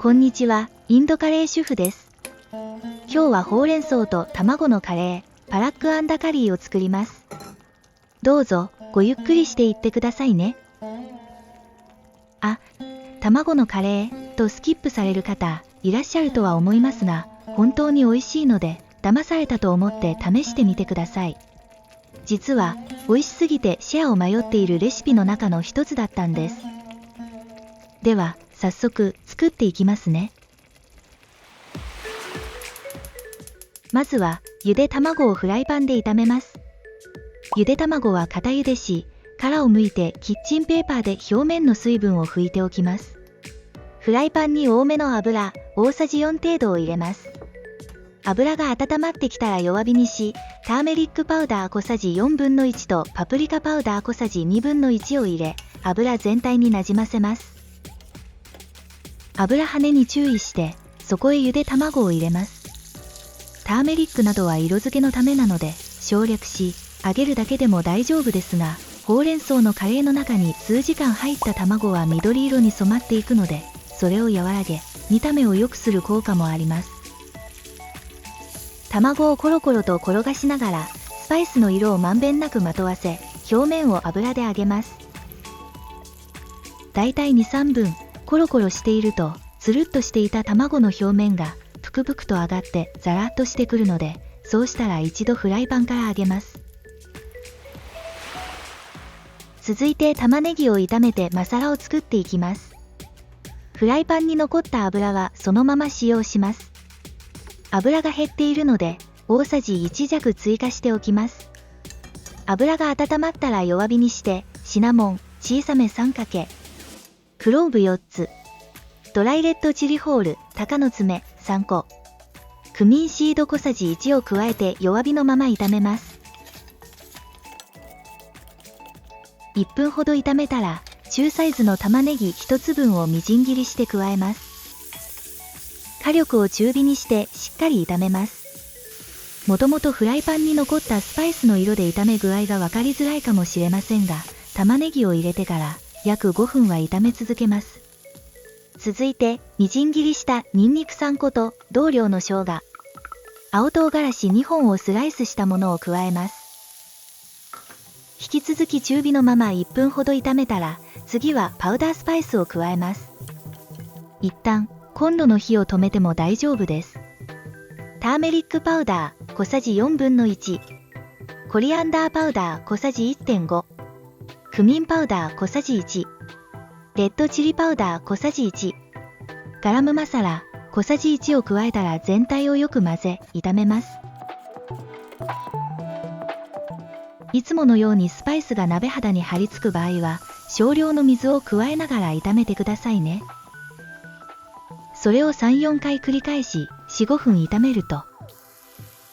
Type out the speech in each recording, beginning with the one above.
こんにちは、インドカレー主婦です。今日はほうれん草と卵のカレー、パラックアンダカリーを作ります。どうぞ、ごゆっくりしていってくださいね。卵のカレーとスキップされる方、いらっしゃるとは思いますが、本当に美味しいので、騙されたと思って試してみてください。実は、美味しすぎてシェアを迷っているレシピの中の一つだったんです。では、早速作っていきますね。まずは、ゆで卵をフライパンで炒めます。ゆで卵は固ゆでし、殻を剥いてキッチンペーパーで表面の水分を拭いておきます。フライパンに多めの油、大さじ4程度を入れます。油が温まってきたら弱火にし、ターメリックパウダー小さじ4分の1とパプリカパウダー小さじ2分の1を入れ、油全体になじませます。油跳ねに注意して、そこへゆで卵を入れます。ターメリックなどは色付けのためなので、省略し、揚げるだけでも大丈夫ですが、ほうれん草のカレーの中に数時間入った卵は緑色に染まっていくので、それを和らげ、見た目を良くする効果もあります。卵をコロコロと転がしながら、スパイスの色をまんべんなくまとわせ、表面を油で揚げます。だいたい 2、3 分、コロコロしていると、つるっとしていた卵の表面が、ぷくぷくと上がってザラッとしてくるので、そうしたら一度フライパンから揚げます。続いて玉ねぎを炒めてマサラを作っていきます。フライパンに残った油はそのまま使用します。油が減っているので、大さじ1弱追加しておきます。油が温まったら弱火にして、シナモン、小さめ3かけ、クローブ4つ、ドライレッドチリホール、鷹の爪3個、クミンシード小さじ1を加えて弱火のまま炒めます。1分ほど炒めたら、中サイズの玉ねぎ1つ分をみじん切りして加えます。火力を中火にしてしっかり炒めます。もともとフライパンに残ったスパイスの色で炒め具合が分かりづらいかもしれませんが、玉ねぎを入れてから約5分は炒め続けます。続いて、みじん切りしたニンニク3個と同量の生姜、青唐辛子2本をスライスしたものを加えます。引き続き中火のまま1分ほど炒めたら、次はパウダースパイスを加えます。一旦、コンロの火を止めても大丈夫です。ターメリックパウダー小さじ4分の1、コリアンダーパウダー小さじ 1.5、クミンパウダー小さじ1、レッドチリパウダー小さじ1、ガラムマサラ小さじ1を加えたら全体をよく混ぜ、炒めます。いつものようにスパイスが鍋肌に張り付く場合は、少量の水を加えながら炒めてくださいね。それを 3、4 回繰り返し、4、5分炒めると、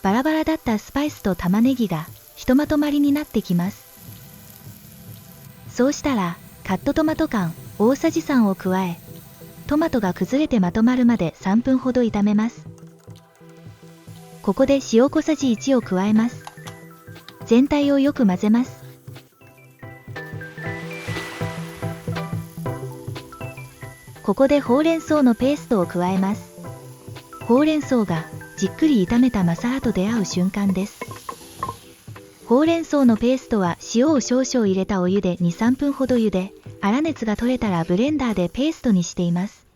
バラバラだったスパイスと玉ねぎがひとまとまりになってきます。そうしたら、カットトマト缶大さじ3を加え、トマトが崩れてまとまるまで3分ほど炒めます。ここで塩小さじ1を加えます。全体をよく混ぜます。ここでほうれん草のペーストを加えます。ほうれん草がじっくり炒めたマサラと出会う瞬間です。ほうれん草のペーストは塩を少々入れたお湯で 2、3 分ほど茹で、粗熱が取れたらブレンダーでペーストにしています。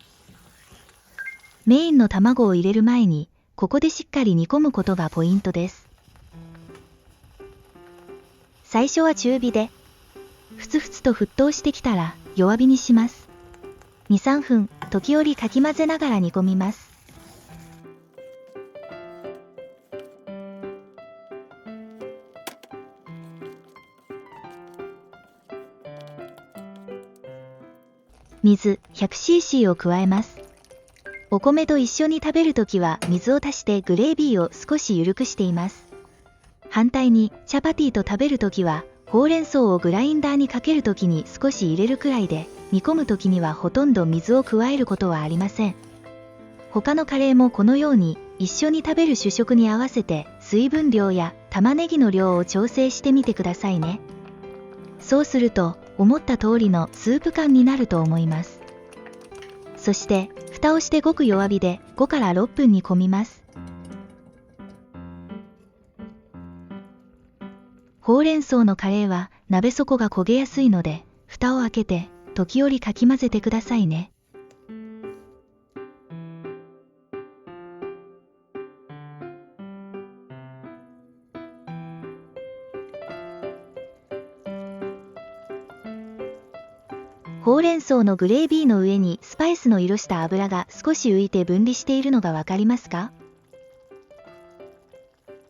メインの卵を入れる前に、ここでしっかり煮込むことがポイントです。最初は中火で、ふつふつと沸騰してきたら弱火にします。2、3分、時折かき混ぜながら煮込みます。水 100cc を加えます。お米と一緒に食べるときは水を足してグレービーを少し緩くしています。反対にチャパティと食べるときはほうれん草をグラインダーにかけるときに少し入れるくらいで、煮込むときにはほとんど水を加えることはありません。他のカレーもこのように一緒に食べる主食に合わせて水分量や玉ねぎの量を調整してみてくださいね。そうすると思った通りのスープ感になると思います。そして蓋をしてごく弱火で5から6分煮込みます。ほうれん草のカレーは鍋底が焦げやすいので、蓋を開けて時折かき混ぜてくださいね。ほうれん草のグレービーの上にスパイスの色した油が少し浮いて分離しているのがわかりますか？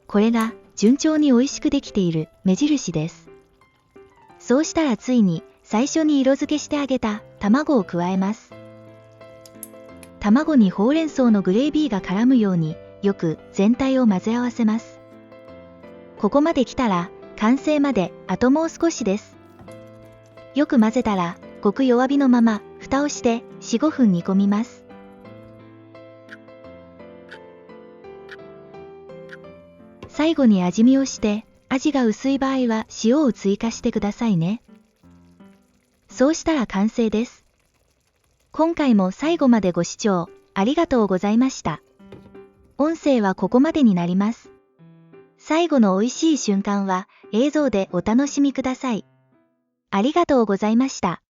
これが順調に美味しくできている目印です。そうしたらついに最初に色付けしてあげた卵を加えます。卵にほうれん草のグレービーが絡むようによく全体を混ぜ合わせます。ここまで来たら完成まであともう少しです。よく混ぜたらごく弱火のまま蓋をして4、5分煮込みます。最後に味見をして、味が薄い場合は塩を追加してくださいね。そうしたら完成です。今回も最後までご視聴ありがとうございました。音声はここまでになります。最後の美味しい瞬間は映像でお楽しみください。ありがとうございました。